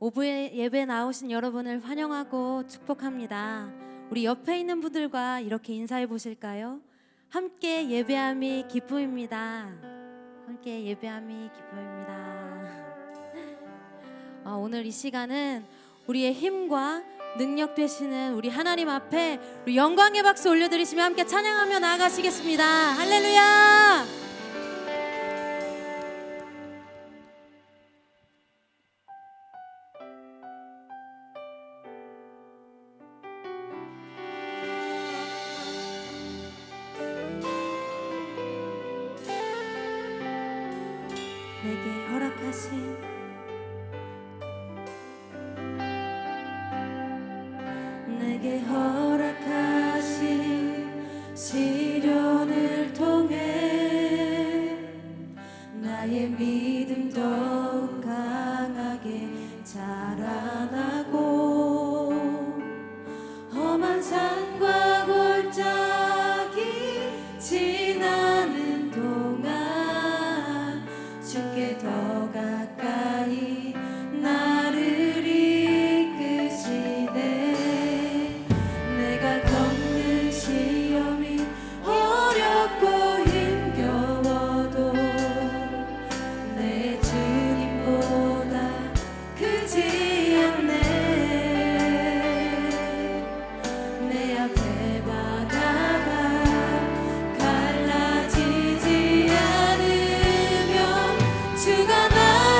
오후에 예배 나오신 여러분을 환영하고 축복합니다. 우리 옆에 있는 분들과 이렇게 인사해 보실까요? 함께 예배함이 기쁨입니다. 함께 예배함이 기쁨입니다. 오늘 이 시간은 우리의 힘과 능력 되시는 우리 하나님 앞에 우리 영광의 박수 올려드리시며 함께 찬양하며 나아가시겠습니다. 할렐루야! 내게 허락하신 내게 허락하신 시련을 통해 나의 믿음 더욱 강하게 자라나고 험한 산과 골짜기 지나는 동안 주께 더 가까이 나를 이끄시네. 내가 겪는 시험이 어렵고 힘겨워도 내 주님보다 크지 않네. 내 앞에 바다가 갈라지지 않으면 주가 나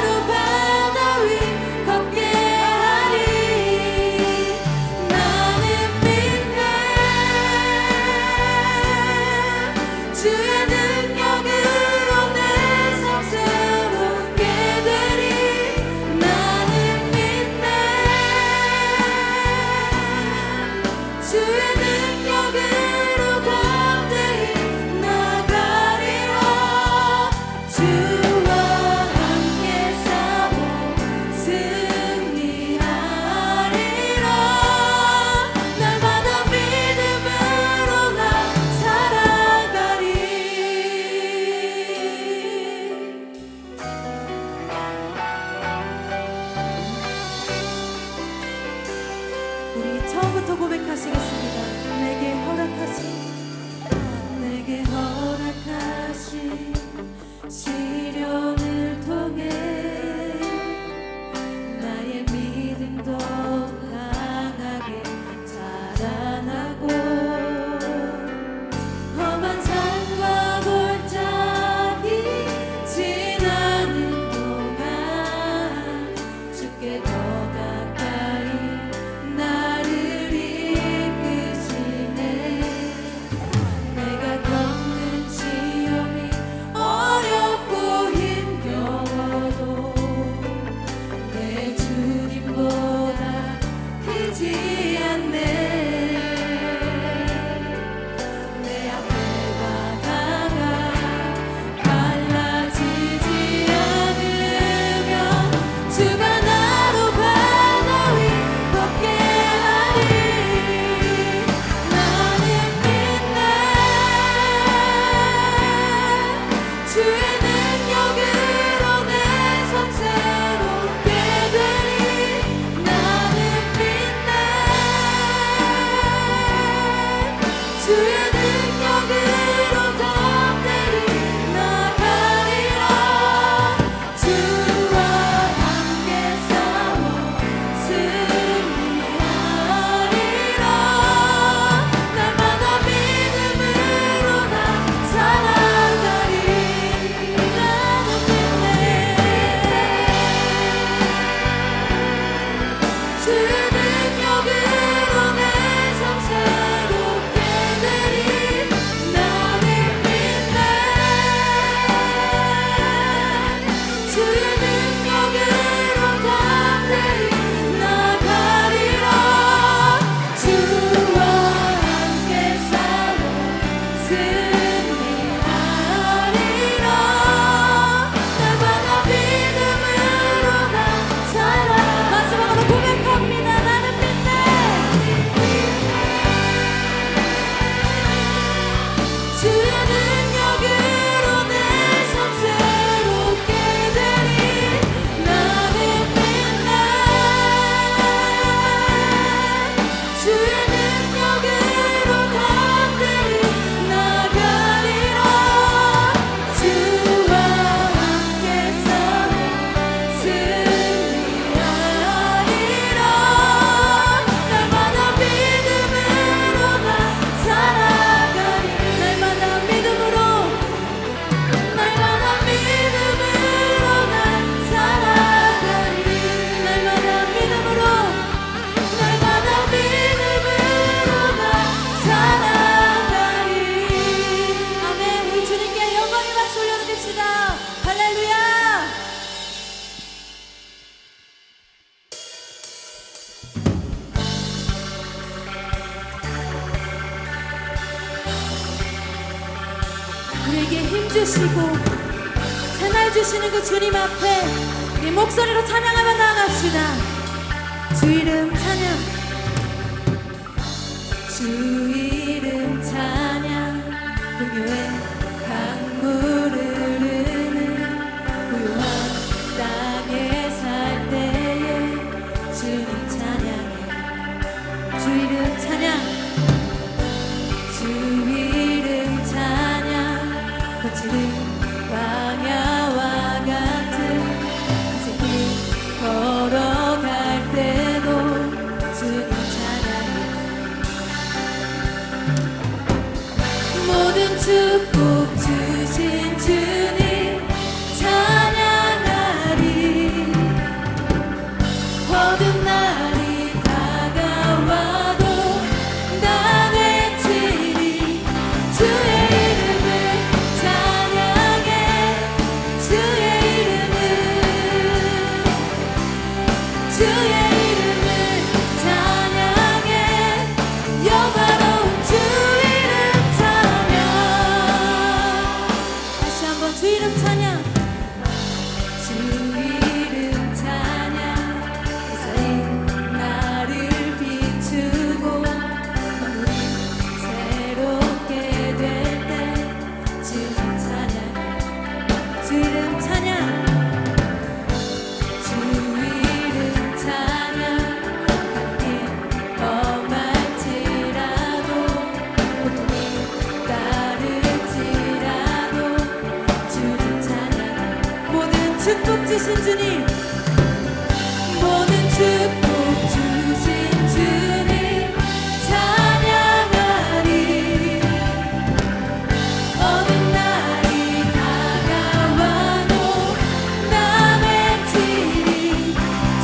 우리에게 힘주시고 새날 주시는 그 주님 앞에 우리 목소리로 찬양하며 나아갑시다. 주 이름 찬양, 주 이름 찬양. 동요의 강물을 흐르는 고요한 땅에 살 때에 주님 찬양해. 주 이름 찬양, 주 이름 찬양. 거칠은 광야와 같은 길 걸어갈 때도 주님 찬양해. 모든 축복 주신 주님 찬양하리. 어두운 날이 다가와도 난 외치리. 주의 이름을 찬양해. 주의 이름을, 주의 이름을 찬양해. 영화로운 주 이름 찬양. 다시 한번 주 이름 찬양, 주 이름 찬양. 이사이 나를 비추고 만물이 새롭게 될 때 주님 찬양. 주 이름 찬양, 주 이름 찬양. 하늘이 험할지라도 고통이 따를지라도 주님 찬양. 모든 축복 주신 주님, 모든 축복 주신 주님 찬양하리. 어두운 날이 다가와도 나 외치리.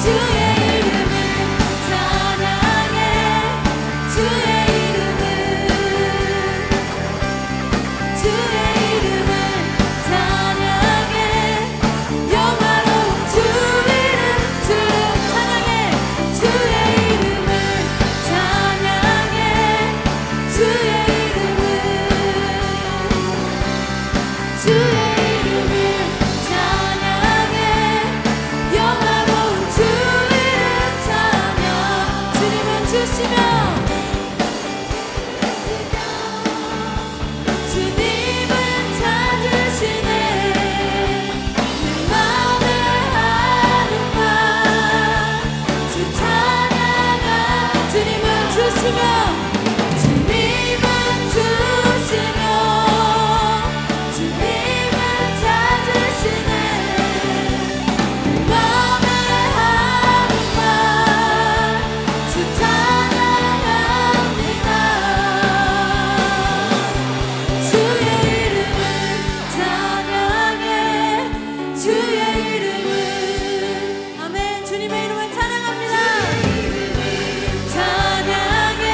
주의 이름을 찬양해. 주의 이름을, 주의 이름을 찬양해. 영화로운 주 이름, 주 이름 찬양해. 주의 이름을 찬양해. 주의 이름을, 주의 이름을 찬양해. 영화로운 주 이름 찬양. 주님은 주시며 주님은 찾으시네. 내 맘의 한옥만 주 찬양하. 주님은 주시며, 주님은 주시며, 주님은 찾으시네. 내 맘의 한옥만 주 찬양합니다. 주의 이름을 찬양해. 주의 이름을, 아멘. 주님의 이름을 찬양합니다. 찬양해.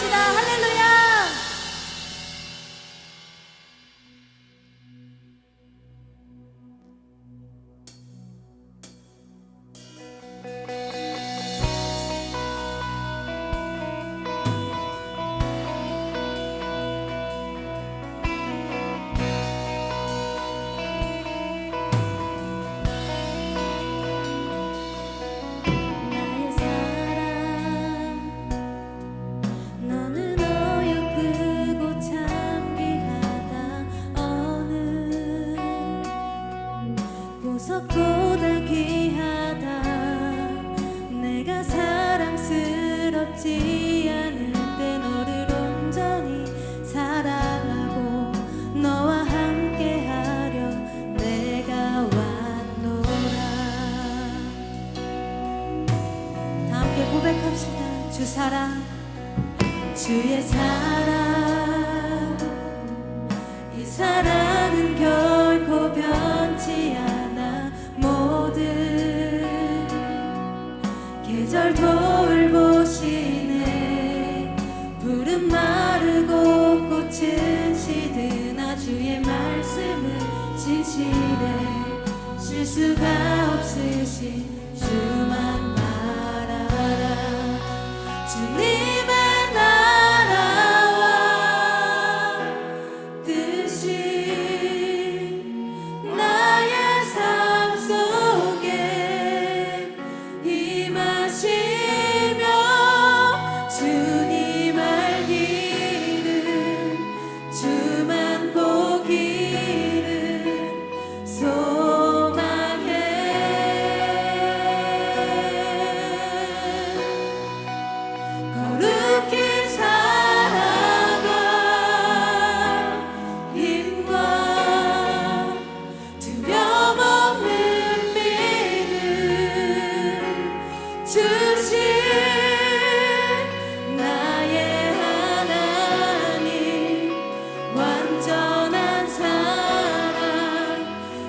고백합시다. 할렐루야. 나의 사랑 너는 어여쁘고 참 귀하다. 어느 보석보다 귀하다. 내가 사랑스럽지 않은데 너를 온전히 사랑하고 너와 함께하려 내가 왔노라. 다 함께 고백합시다. 주 사랑 주의 사랑 이 사랑은 결코 변치 않아. 모든 계절 돌보시네. 푸른 마르고 꽃은 시드나 주의 말씀은 진실해. 실수가 없으신 주만 바라라. 주님의 나라와 뜻이 나의 삶 속에 임하시며 주님 알기를 주만 보기를 소망해. 거룩히 살아가 힘과 두려움 없는 믿음 주신 나의 하나님. 완전한 사랑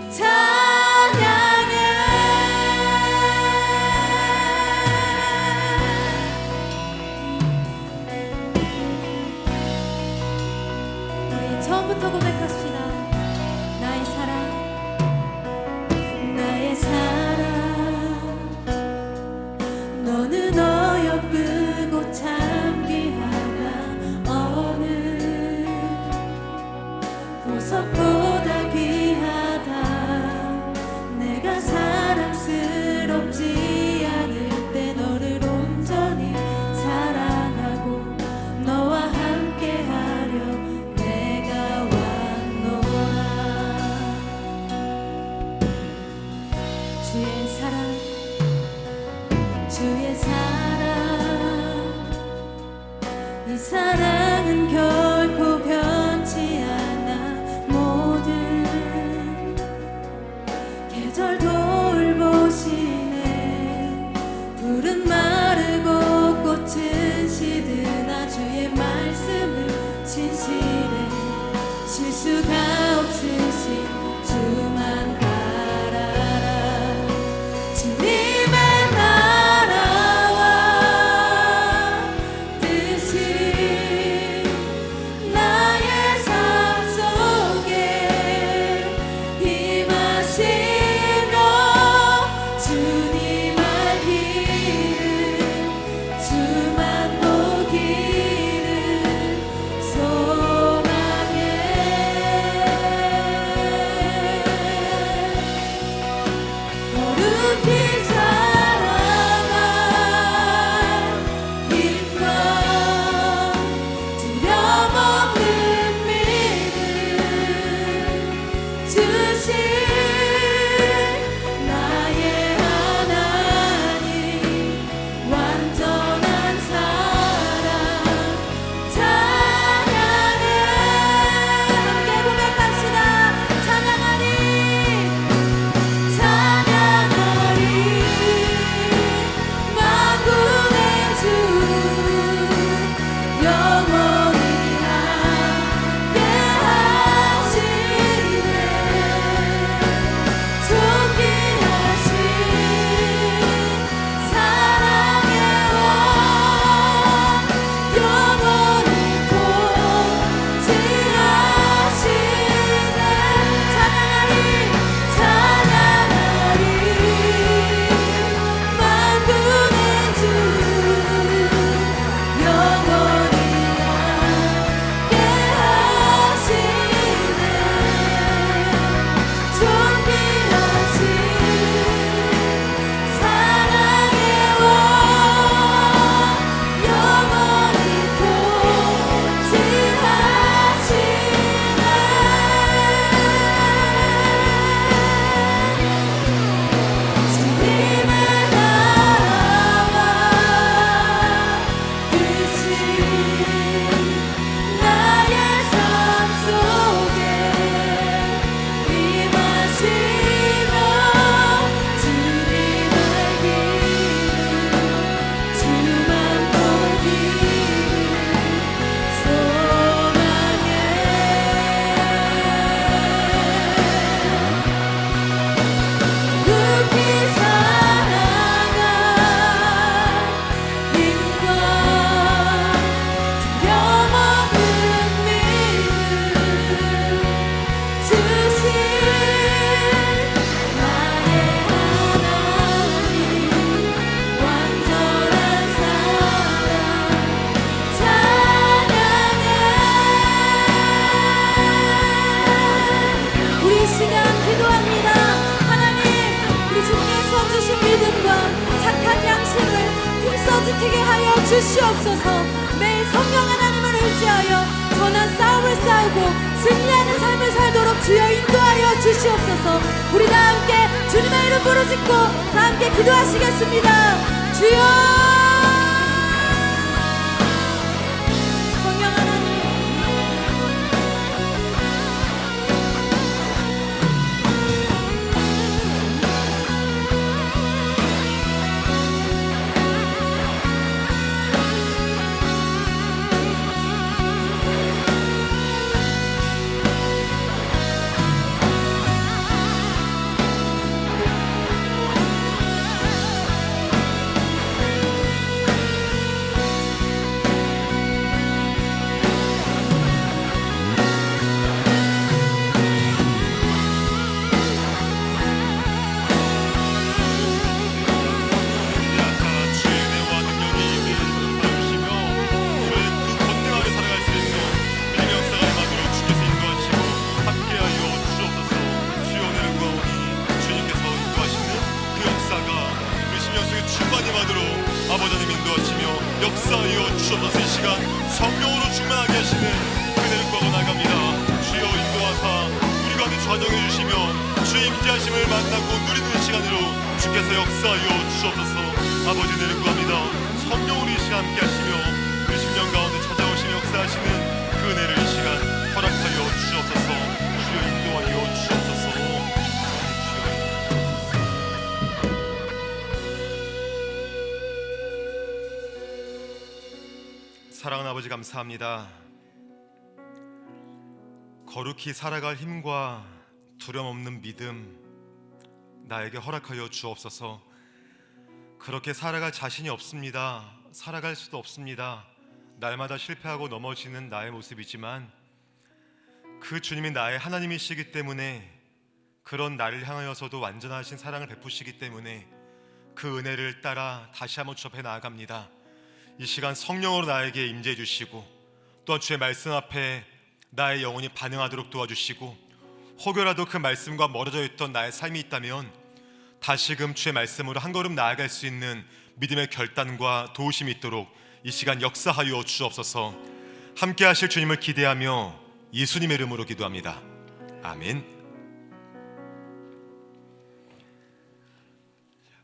찬양해. 우리 처음부터 고백합시다. 나의 사랑 나의 사랑 너는 어여쁘고 참 귀하다. 어느 보석보다 귀하다. 내가 사랑스럽지 않을 때 너를 온전히 사랑하고 너와 함께하려 내가 왔노라. 주의 사랑 주의 사랑 이 사랑은 결코 변치 않아. 모든 계절 돌보시네. 푸른 마르고 꽃은 시드나 주의 말씀은 진실해. 실수가 없으신 주만 바라라. 주님의 나라와 뜻이 나의 삶 속에 임하시며 주님 알기를 주만 보기를 소망해. 버티게 하여 주시옵소서. 매일 성령 하나님을 의지하여 선한 싸움을 싸우고 승리하는 삶을 살도록 주여 인도하여 주시옵소서. 우리 다 함께 주님의 이름 부르짖고 다 함께 기도하시겠습니다. 주여 역사하여 주셔서 이 시간 성령으로 충만하게 하시는 그대를 구하고 나갑니다. 주여 인도하사 우리 가운데 좌정해 주시며 주의 임재하심을 만나고 누리는 시간으로 주께서 역사하여 주셔서 아버지 은혜를 구합니다. 성령으로 이 시간 함께 하시며 우리 심령 가운데 찾아오시며 역사하시는 그 은혜를 이 시간 허락하여 주셔서 주여 인도하여 주셔서 사랑하는 아버지 감사합니다. 거룩히 살아갈 힘과 두려움 없는 믿음 나에게 허락하여 주옵소서. 그렇게 살아갈 자신이 없습니다. 살아갈 수도 없습니다. 날마다 실패하고 넘어지는 나의 모습이지만 그 주님이 나의 하나님이시기 때문에 그런 나를 향하여서도 완전하신 사랑을 베푸시기 때문에 그 은혜를 따라 다시 한번 주 앞에 나아갑니다. 이 시간 성령으로 나에게 임재해 주시고 또한 주의 말씀 앞에 나의 영혼이 반응하도록 도와주시고 혹여라도 그 말씀과 멀어져 있던 나의 삶이 있다면 다시금 주의 말씀으로 한 걸음 나아갈 수 있는 믿음의 결단과 도우심이 있도록 이 시간 역사하여 주옵소서. 함께 하실 주님을 기대하며 예수님의 이름으로 기도합니다. 아멘.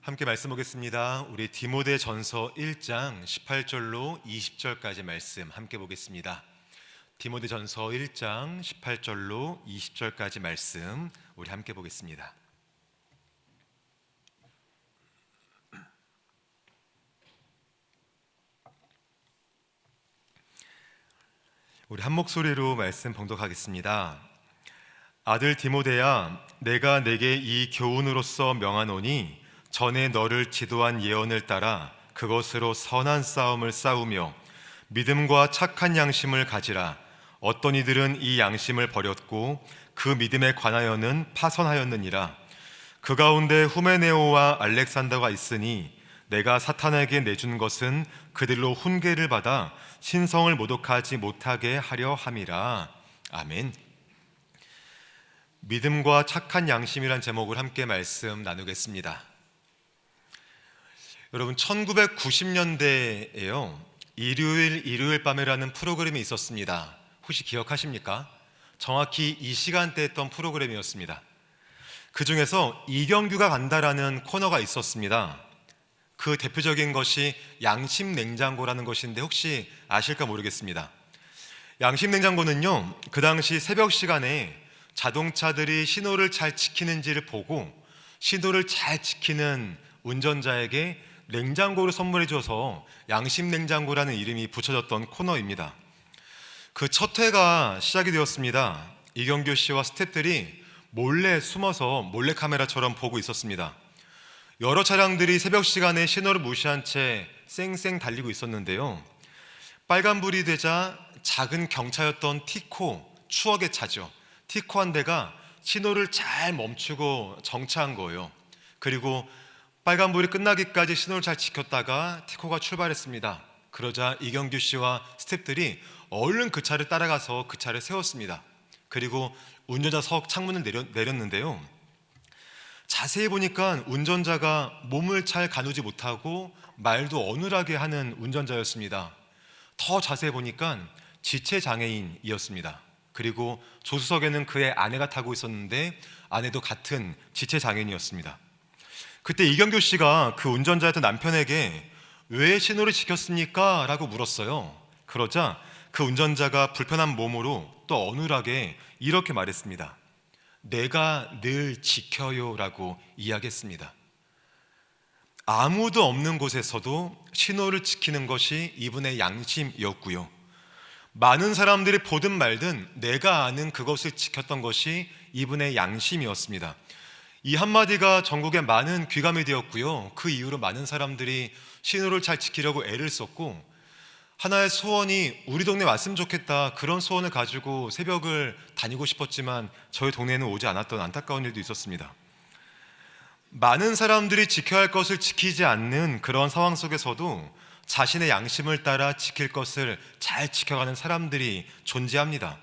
함께 말씀 보겠습니다. 우리 디모데전서 1장 18절로 20절까지 말씀 함께 보겠습니다. 디모데전서 1장 18절로 20절까지 말씀 우리 함께 보겠습니다. 우리 한 목소리로 말씀 봉독하겠습니다. 아들 디모데야, 내가 내게 이 교훈으로서 명하노니 전에 너를 지도한 예언을 따라 그것으로 선한 싸움을 싸우며 믿음과 착한 양심을 가지라. 어떤 이들은 이 양심을 버렸고 그 믿음에 관하여는 파선하였느니라. 그 가운데 후메네오와 알렉산더가 있으니 내가 사탄에게 내준 것은 그들로 훈계를 받아 신성을 모독하지 못하게 하려 함이라. 아멘. 믿음과 착한 양심이란 제목을 함께 말씀 나누겠습니다. 여러분 1990년대에요 일요일 밤에라는 프로그램이 있었습니다. 혹시 기억하십니까? 정확히 이 시간대에 했던 프로그램이었습니다. 그 중에서 이경규가 간다라는 코너가 있었습니다. 그 대표적인 것이 양심냉장고라는 것인데 혹시 아실까 모르겠습니다. 양심냉장고는요 그 당시 새벽 시간에 자동차들이 신호를 잘 지키는지를 보고 신호를 잘 지키는 운전자에게 냉장고를 선물해줘서 양심냉장고라는 이름이 붙여졌던 코너입니다. 그 첫 회가 시작이 되었습니다. 이경규 씨와 스태프들이 몰래 숨어서 몰래카메라처럼 보고 있었습니다. 여러 차량들이 새벽 시간에 신호를 무시한 채 쌩쌩 달리고 있었는데요, 빨간불이 되자 작은 경차였던 티코, 추억의 차죠, 티코 한 대가 신호를 잘 멈추고 정차한 거예요. 그리고 빨간불이 끝나기까지 신호를 잘 지켰다가 티코가 출발했습니다. 그러자 이경규 씨와 스태프들이 얼른 그 차를 따라가서 그 차를 세웠습니다. 그리고 운전자석 창문을 내렸는데요, 자세히 보니까 운전자가 몸을 잘 가누지 못하고 말도 어눌하게 하는 운전자였습니다. 더 자세히 보니까 지체장애인이었습니다. 그리고 조수석에는 그의 아내가 타고 있었는데 아내도 같은 지체장애인이었습니다. 그때 이경규 씨가 그 운전자였던 남편에게 왜 신호를 지켰습니까? 라고 물었어요. 그러자 그 운전자가 불편한 몸으로 또 어눌하게 이렇게 말했습니다. 내가 늘 지켜요 라고 이야기했습니다. 아무도 없는 곳에서도 신호를 지키는 것이 이분의 양심이었고요. 많은 사람들이 보든 말든 내가 아는 그것을 지켰던 것이 이분의 양심이었습니다. 이 한마디가 전국에 많은 귀감이 되었고요. 그 이후로 많은 사람들이 신호를 잘 지키려고 애를 썼고, 하나의 소원이 우리 동네 왔으면 좋겠다, 그런 소원을 가지고 새벽을 다니고 싶었지만 저희 동네에는 오지 않았던 안타까운 일도 있었습니다. 많은 사람들이 지켜야 할 것을 지키지 않는 그런 상황 속에서도 자신의 양심을 따라 지킬 것을 잘 지켜가는 사람들이 존재합니다.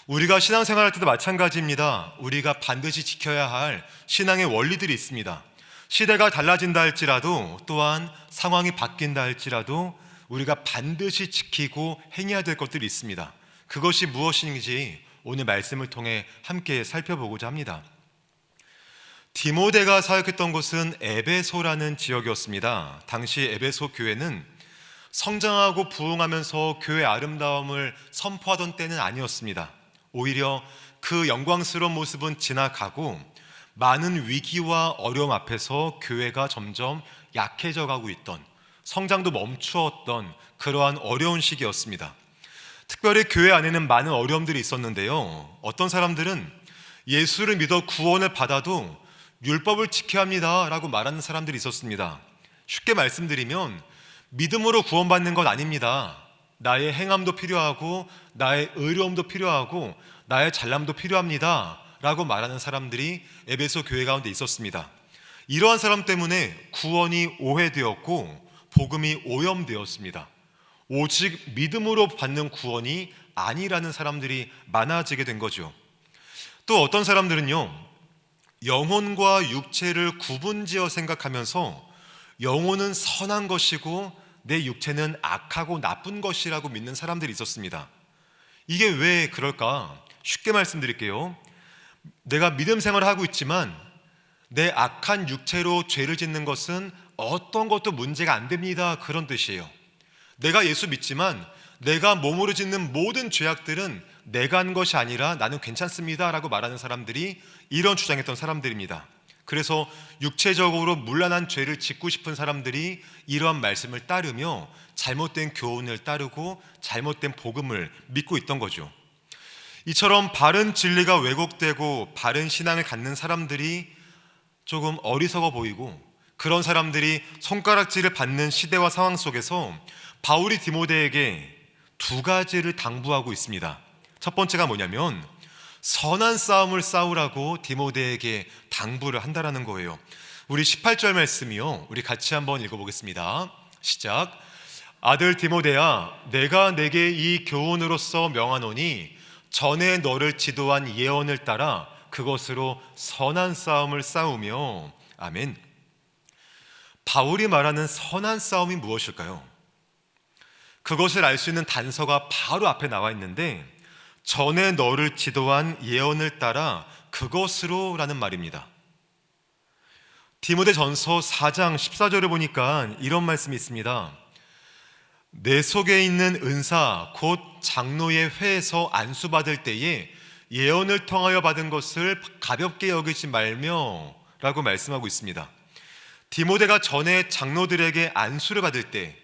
우리가 신앙생활할 때도 마찬가지입니다. 우리가 반드시 지켜야 할 신앙의 원리들이 있습니다. 시대가 달라진다 할지라도, 또한 상황이 바뀐다 할지라도 우리가 반드시 지키고 행해야 될 것들이 있습니다. 그것이 무엇인지 오늘 말씀을 통해 함께 살펴보고자 합니다. 디모데가 사역했던 곳은 에베소라는 지역이었습니다. 당시 에베소 교회는 성장하고 부흥하면서 교회의 아름다움을 선포하던 때는 아니었습니다. 오히려 그 영광스러운 모습은 지나가고 많은 위기와 어려움 앞에서 교회가 점점 약해져 가고 있던, 성장도 멈추었던 그러한 어려운 시기였습니다. 특별히 교회 안에는 많은 어려움들이 있었는데요. 어떤 사람들은 예수를 믿어 구원을 받아도 율법을 지켜야 합니다 라고 말하는 사람들이 있었습니다. 쉽게 말씀드리면 믿음으로 구원받는 건 아닙니다. 나의 행함도 필요하고 나의 의로움도 필요하고 나의 잘남도 필요합니다 라고 말하는 사람들이 에베소 교회 가운데 있었습니다. 이러한 사람 때문에 구원이 오해되었고 복음이 오염되었습니다. 오직 믿음으로 받는 구원이 아니라는 사람들이 많아지게 된 거죠. 또 어떤 사람들은요, 영혼과 육체를 구분지어 생각하면서 영혼은 선한 것이고 내 육체는 악하고 나쁜 것이라고 믿는 사람들이 있었습니다. 이게 왜 그럴까? 쉽게 말씀드릴게요. 내가 믿음 생활을 하고 있지만 내 악한 육체로 죄를 짓는 것은 어떤 것도 문제가 안 됩니다, 그런 뜻이에요. 내가 예수 믿지만 내가 몸으로 짓는 모든 죄악들은 내가 한 것이 아니라 나는 괜찮습니다 라고 말하는 사람들이 이런 주장했던 사람들입니다. 그래서 육체적으로 문란한 죄를 짓고 싶은 사람들이 이러한 말씀을 따르며 잘못된 교훈을 따르고 잘못된 복음을 믿고 있던 거죠. 이처럼 바른 진리가 왜곡되고 바른 신앙을 갖는 사람들이 조금 어리석어 보이고, 그런 사람들이 손가락질을 받는 시대와 상황 속에서 바울이 디모데에게 두 가지를 당부하고 있습니다. 첫 번째가 뭐냐면 선한 싸움을 싸우라고 디모데에게 당부를 한다라는 거예요. 우리 18절 말씀이요, 우리 같이 한번 읽어보겠습니다. 시작. 아들 디모데야, 내가 내게 이 교훈으로서 명하노니 전에 너를 지도한 예언을 따라 그것으로 선한 싸움을 싸우며. 아멘. 바울이 말하는 선한 싸움이 무엇일까요? 그것을 알 수 있는 단서가 바로 앞에 나와 있는데, 전에 너를 지도한 예언을 따라 그것으로 라는 말입니다. 디모데전서 4장 14절을 보니까 이런 말씀이 있습니다. 내 속에 있는 은사 곧 장로의 회에서 안수받을 때에 예언을 통하여 받은 것을 가볍게 여기지 말며 라고 말씀하고 있습니다. 디모데가 전에 장로들에게 안수를 받을 때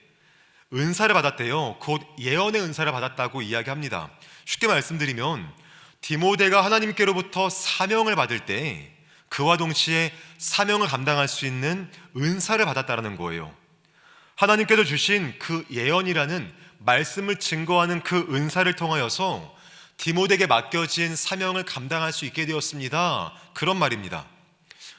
은사를 받았대요. 곧 예언의 은사를 받았다고 이야기합니다. 쉽게 말씀드리면 디모데가 하나님께로부터 사명을 받을 때 그와 동시에 사명을 감당할 수 있는 은사를 받았다는 거예요. 하나님께서 주신 그 예언이라는 말씀을 증거하는 그 은사를 통하여서 디모데에게 맡겨진 사명을 감당할 수 있게 되었습니다. 그런 말입니다.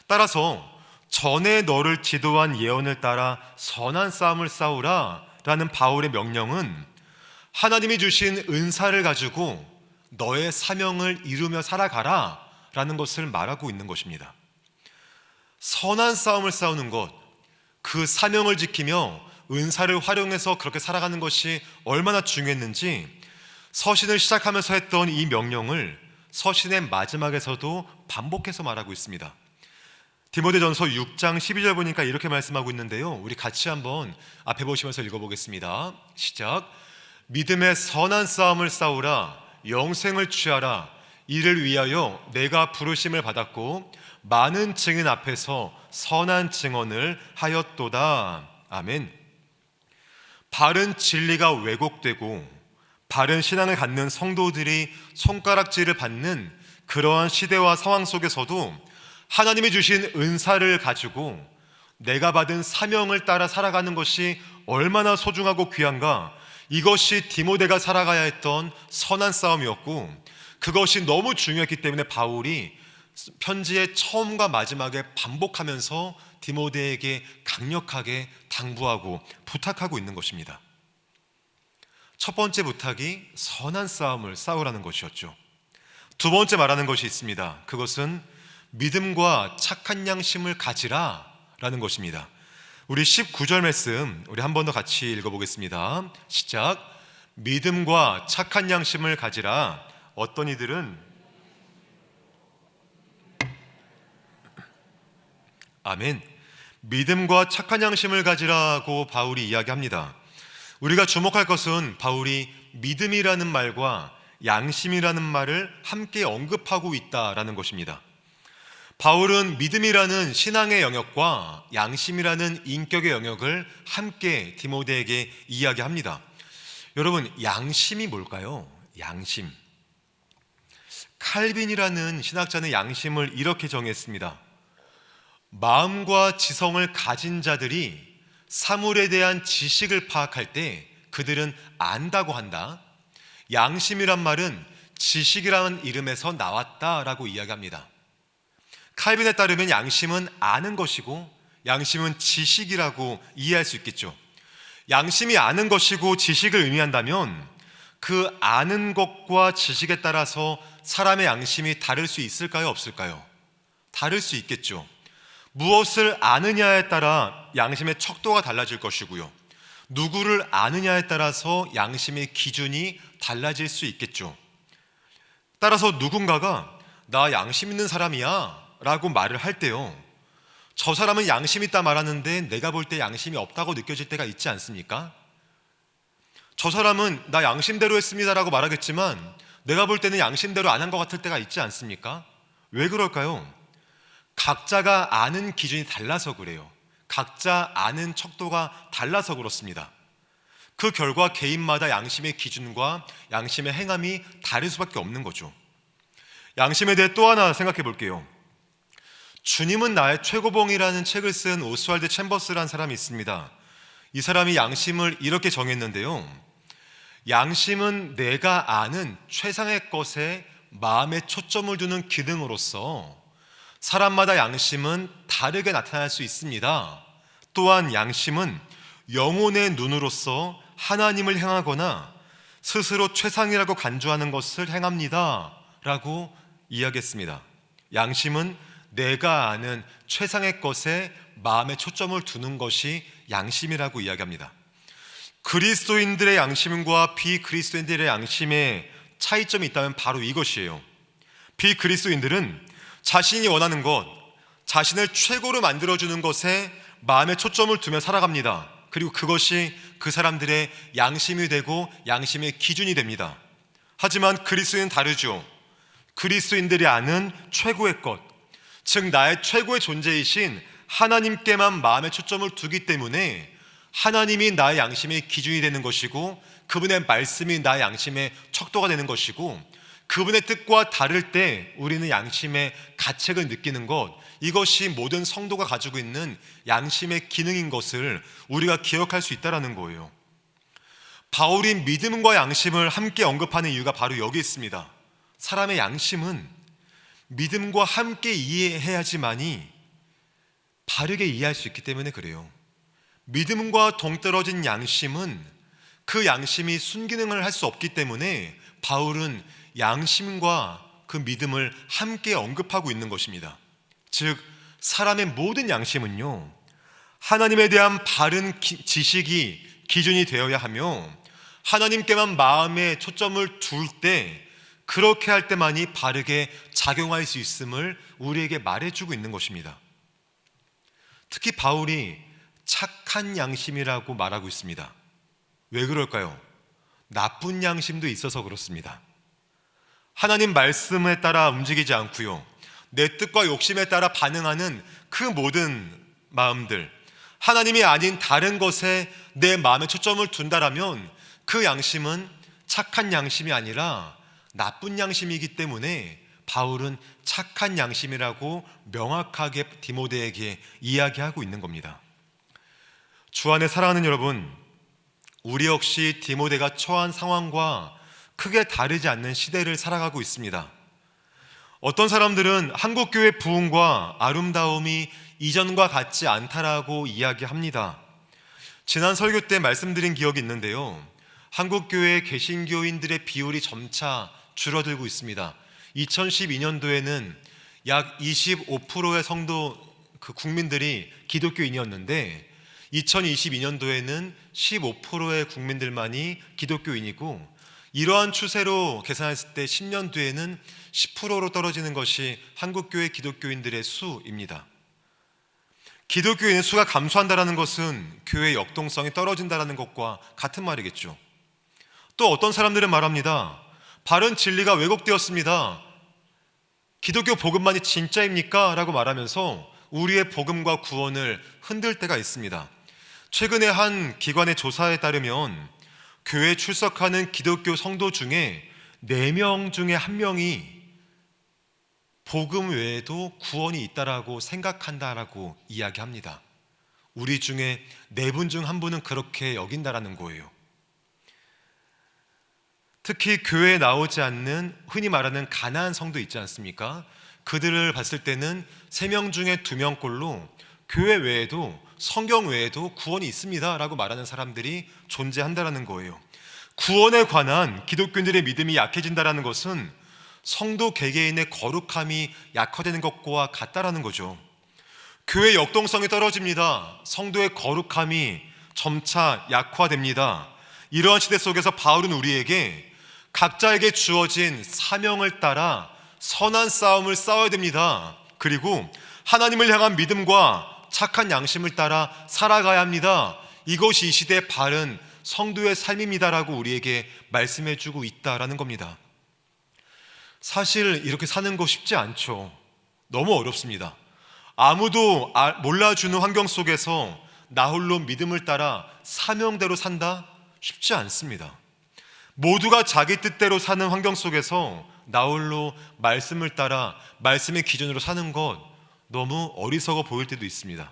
따라서 전에 너를 지도한 예언을 따라 선한 싸움을 싸우라 라는 바울의 명령은 하나님이 주신 은사를 가지고 너의 사명을 이루며 살아가라 라는 것을 말하고 있는 것입니다. 선한 싸움을 싸우는 것, 그 사명을 지키며 은사를 활용해서 그렇게 살아가는 것이 얼마나 중요했는지 서신을 시작하면서 했던 이 명령을 서신의 마지막에서도 반복해서 말하고 있습니다. 디모데전서 6장 12절 보니까 이렇게 말씀하고 있는데요, 우리 같이 한번 앞에 보시면서 읽어보겠습니다. 시작. 믿음의 선한 싸움을 싸우라. 영생을 취하라. 이를 위하여 내가 부르심을 받았고 많은 증인 앞에서 선한 증언을 하였도다. 아멘. 바른 진리가 왜곡되고 바른 신앙을 갖는 성도들이 손가락질을 받는 그러한 시대와 상황 속에서도 하나님이 주신 은사를 가지고 내가 받은 사명을 따라 살아가는 것이 얼마나 소중하고 귀한가, 이것이 디모데가 살아가야 했던 선한 싸움이었고, 그것이 너무 중요했기 때문에 바울이 편지의 처음과 마지막에 반복하면서 디모데에게 강력하게 당부하고 부탁하고 있는 것입니다. 첫 번째 부탁이 선한 싸움을 싸우라는 것이었죠. 두 번째 말하는 것이 있습니다. 그것은 믿음과 착한 양심을 가지라 라는 것입니다. 우리 19절 말씀 우리 한 번 더 같이 읽어보겠습니다. 시작. 믿음과 착한 양심을 가지라. 어떤 이들은 아멘. 믿음과 착한 양심을 가지라고 바울이 이야기합니다. 우리가 주목할 것은 바울이 믿음이라는 말과 양심이라는 말을 함께 언급하고 있다라는 것입니다. 바울은 믿음이라는 신앙의 영역과 양심이라는 인격의 영역을 함께 디모데에게 이야기합니다. 여러분, 양심이 뭘까요? 양심. 칼빈이라는 신학자는 양심을 이렇게 정했습니다. 마음과 지성을 가진 자들이 사물에 대한 지식을 파악할 때 그들은 안다고 한다. 양심이란 말은 지식이라는 이름에서 나왔다라고 이야기합니다. 칼빈에 따르면 양심은 아는 것이고 양심은 지식이라고 이해할 수 있겠죠. 양심이 아는 것이고 지식을 의미한다면 그 아는 것과 지식에 따라서 사람의 양심이 다를 수 있을까요? 없을까요? 다를 수 있겠죠. 무엇을 아느냐에 따라 양심의 척도가 달라질 것이고요, 누구를 아느냐에 따라서 양심의 기준이 달라질 수 있겠죠. 따라서 누군가가 나 양심 있는 사람이야 라고 말을 할 때요, 저 사람은 양심 있다 말하는데 내가 볼 때 양심이 없다고 느껴질 때가 있지 않습니까? 저 사람은 나 양심대로 했습니다 라고 말하겠지만 내가 볼 때는 양심대로 안 한 것 같을 때가 있지 않습니까? 왜 그럴까요? 각자가 아는 기준이 달라서 그래요. 각자 아는 척도가 달라서 그렇습니다. 그 결과 개인마다 양심의 기준과 양심의 행함이 다를 수밖에 없는 거죠. 양심에 대해 또 하나 생각해 볼게요. 주님은 나의 최고봉이라는 책을 쓴 오스왈드 챔버스라는 사람이 있습니다. 이 사람이 양심을 이렇게 정했는데요, 양심은 내가 아는 최상의 것에 마음에 초점을 두는 기능으로서 사람마다 양심은 다르게 나타날 수 있습니다. 또한 양심은 영혼의 눈으로서 하나님을 향하거나 스스로 최상이라고 간주하는 것을 행합니다 라고 이야기했습니다. 양심은 내가 아는 최상의 것에 마음의 초점을 두는 것이 양심이라고 이야기합니다. 그리스도인들의 양심과 비그리스도인들의 양심의 차이점이 있다면 바로 이것이에요. 비그리스도인들은 자신이 원하는 것, 자신을 최고로 만들어주는 것에 마음의 초점을 두며 살아갑니다. 그리고 그것이 그 사람들의 양심이 되고 양심의 기준이 됩니다. 하지만 그리스도인은 다르죠. 그리스도인들이 아는 최고의 것, 즉 나의 최고의 존재이신 하나님께만 마음의 초점을 두기 때문에 하나님이 나의 양심의 기준이 되는 것이고 그분의 말씀이 나의 양심의 척도가 되는 것이고, 그분의 뜻과 다를 때 우리는 양심의 가책을 느끼는 것, 이것이 모든 성도가 가지고 있는 양심의 기능인 것을 우리가 기억할 수 있다는 거예요. 바울이 믿음과 양심을 함께 언급하는 이유가 바로 여기 있습니다. 사람의 양심은 믿음과 함께 이해해야지만이 바르게 이해할 수 있기 때문에 그래요. 믿음과 동떨어진 양심은 그 양심이 순기능을 할 수 없기 때문에 바울은 양심과 그 믿음을 함께 언급하고 있는 것입니다. 즉 사람의 모든 양심은요, 하나님에 대한 바른 지식이 기준이 되어야 하며 하나님께만 마음에 초점을 둘 때, 그렇게 할 때만이 바르게 작용할 수 있음을 우리에게 말해주고 있는 것입니다. 특히 바울이 착한 양심이라고 말하고 있습니다. 왜 그럴까요? 나쁜 양심도 있어서 그렇습니다. 하나님 말씀에 따라 움직이지 않고요, 내 뜻과 욕심에 따라 반응하는 그 모든 마음들, 하나님이 아닌 다른 것에 내 마음에 초점을 둔다라면 그 양심은 착한 양심이 아니라 나쁜 양심이기 때문에 바울은 착한 양심이라고 명확하게 디모데에게 이야기하고 있는 겁니다. 주 안에 사랑하는 여러분, 우리 역시 디모데가 처한 상황과 크게 다르지 않는 시대를 살아가고 있습니다. 어떤 사람들은 한국교회 부흥과 아름다움이 이전과 같지 않다라고 이야기합니다. 지난 설교 때 말씀드린 기억이 있는데요, 한국교회 개신교인들의 비율이 점차 줄어들고 있습니다. 2012년도에는 약 25%의 성도 국민들이 기독교인이었는데 2022년도에는 15%의 국민들만이 기독교인이고, 이러한 추세로 계산했을 때 10년 뒤에는 10%로 떨어지는 것이 한국교회 기독교인들의 수입니다. 기독교인의 수가 감소한다는 것은 교회의 역동성이 떨어진다는 것과 같은 말이겠죠. 또 어떤 사람들은 말합니다. 바른 진리가 왜곡되었습니다. 기독교 복음만이 진짜입니까? 라고 말하면서 우리의 복음과 구원을 흔들 때가 있습니다. 최근에 한 기관의 조사에 따르면 교회에 출석하는 기독교 성도 중에 4명 중에 1명이 복음 외에도 구원이 있다라고 생각한다라고 이야기합니다. 우리 중에 4분 중 1분은 그렇게 여긴다라는 거예요. 특히 교회에 나오지 않는 흔히 말하는 가난한 성도 있지 않습니까? 그들을 봤을 때는 3명 중에 2명꼴로 교회 외에도, 성경 외에도 구원이 있습니다 라고 말하는 사람들이 존재한다라는 거예요. 구원에 관한 기독교인들의 믿음이 약해진다라는 것은 성도 개개인의 거룩함이 약화되는 것과 같다라는 거죠. 교회 역동성이 떨어집니다. 성도의 거룩함이 점차 약화됩니다. 이러한 시대 속에서 바울은 우리에게 각자에게 주어진 사명을 따라 선한 싸움을 싸워야 됩니다. 그리고 하나님을 향한 믿음과 착한 양심을 따라 살아가야 합니다. 이것이 이 시대의 바른 성도의 삶입니다라고 우리에게 말씀해주고 있다라는 겁니다. 사실 이렇게 사는 거 쉽지 않죠. 너무 어렵습니다. 아무도 몰라주는 환경 속에서 나 홀로 믿음을 따라 사명대로 산다? 쉽지 않습니다. 모두가 자기 뜻대로 사는 환경 속에서 나 홀로 말씀을 따라 말씀의 기준으로 사는 것 너무 어리석어 보일 때도 있습니다.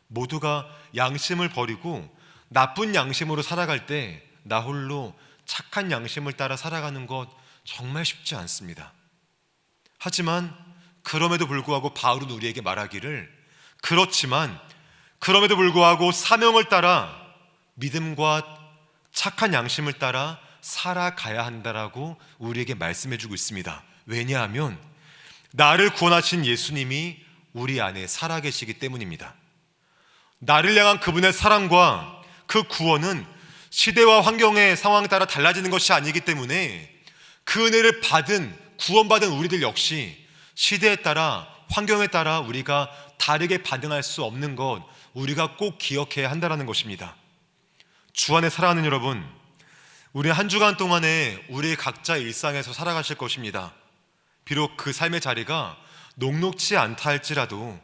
모두가 양심을 버리고 나쁜 양심으로 살아갈 때 나 홀로 착한 양심을 따라 살아가는 것 정말 쉽지 않습니다. 하지만 그럼에도 불구하고 바울은 우리에게 말하기를, 그렇지만 그럼에도 불구하고 사명을 따라 믿음과 착한 양심을 따라 살아가야 한다라고 우리에게 말씀해주고 있습니다. 왜냐하면 나를 구원하신 예수님이 우리 안에 살아계시기 때문입니다. 나를 향한 그분의 사랑과 그 구원은 시대와 환경의 상황에 따라 달라지는 것이 아니기 때문에 그 은혜를 구원받은 우리들 역시 시대에 따라, 환경에 따라 우리가 다르게 반응할 수 없는 것, 우리가 꼭 기억해야 한다는 것입니다. 주 안에 사랑하는 여러분, 우리 한 주간 동안에 우리 각자 일상에서 살아가실 것입니다. 비록 그 삶의 자리가 녹록지 않다 할지라도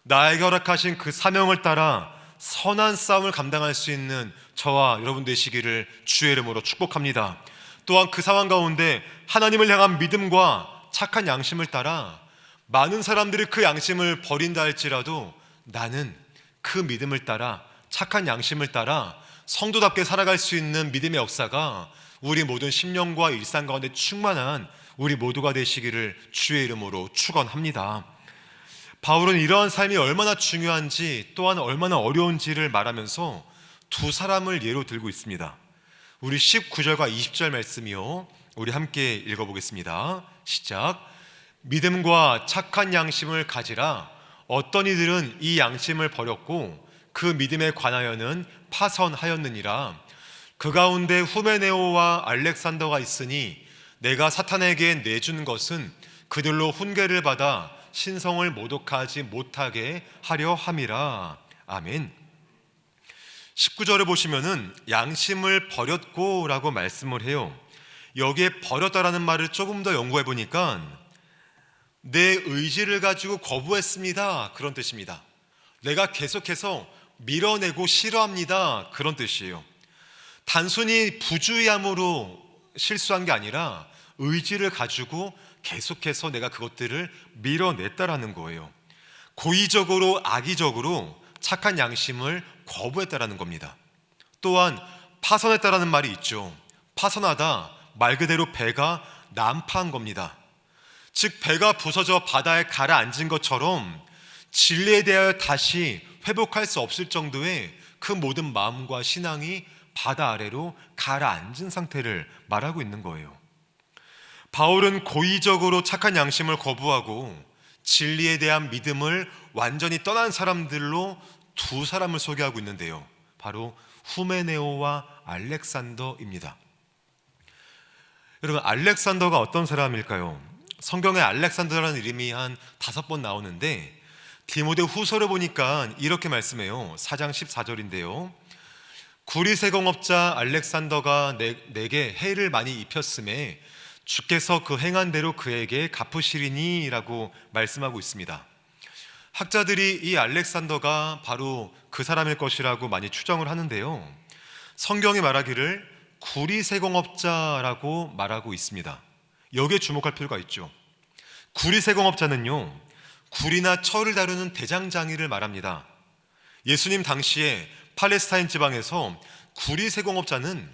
나에게 허락하신 그 사명을 따라 선한 싸움을 감당할 수 있는 저와 여러분 되시기를 주의 이름으로 축복합니다. 또한 그 상황 가운데 하나님을 향한 믿음과 착한 양심을 따라 많은 사람들이 그 양심을 버린다 할지라도 나는 그 믿음을 따라, 착한 양심을 따라 성도답게 살아갈 수 있는 믿음의 역사가 우리 모든 심령과 일상 가운데 충만한 우리 모두가 되시기를 주의 이름으로 축원합니다. 바울은 이러한 삶이 얼마나 중요한지, 또한 얼마나 어려운지를 말하면서 두 사람을 예로 들고 있습니다. 우리 19절과 20절 말씀이요, 우리 함께 읽어보겠습니다. 시작. 믿음과 착한 양심을 가지라. 어떤 이들은 이 양심을 버렸고 그 믿음에 관하여는 파선하였느니라. 그 가운데 후메네오와 알렉산더가 있으니 내가 사탄에게 내준 것은 그들로 훈계를 받아 신성을 모독하지 못하게 하려 함이라. 아멘. 19절을 보시면은 양심을 버렸고 라고 말씀을 해요. 여기에 버렸다라는 말을 조금 더 연구해 보니까 내 의지를 가지고 거부했습니다, 그런 뜻입니다. 내가 계속해서 밀어내고 싫어합니다, 그런 뜻이에요. 단순히 부주의함으로 실수한 게 아니라 의지를 가지고 계속해서 내가 그것들을 밀어냈다라는 거예요. 고의적으로 악의적으로 착한 양심을 거부했다라는 겁니다. 또한 파선했다라는 말이 있죠. 파선하다, 말 그대로 배가 난파한 겁니다. 즉 배가 부서져 바다에 가라앉은 것처럼 진리에 대하여 다시 회복할 수 없을 정도의 그 모든 마음과 신앙이 바다 아래로 가라앉은 상태를 말하고 있는 거예요. 바울은 고의적으로 착한 양심을 거부하고 진리에 대한 믿음을 완전히 떠난 사람들로 두 사람을 소개하고 있는데요. 바로 후메네오와 알렉산더입니다. 여러분, 알렉산더가 어떤 사람일까요? 성경에 알렉산더라는 이름이 한 5번 나오는데 디모데 후서를 보니까 이렇게 말씀해요. 4장 14절인데요. 구리세공업자 알렉산더가 내게 해를 많이 입혔음에 주께서 그 행한 대로 그에게 갚으시리니 라고 말씀하고 있습니다. 학자들이 이 알렉산더가 바로 그 사람일 것이라고 많이 추정을 하는데요. 성경이 말하기를 구리세공업자라고 말하고 있습니다. 여기에 주목할 필요가 있죠. 구리세공업자는요, 굴이나 철을 다루는 대장장이를 말합니다. 예수님 당시에 팔레스타인 지방에서 구리세공업자는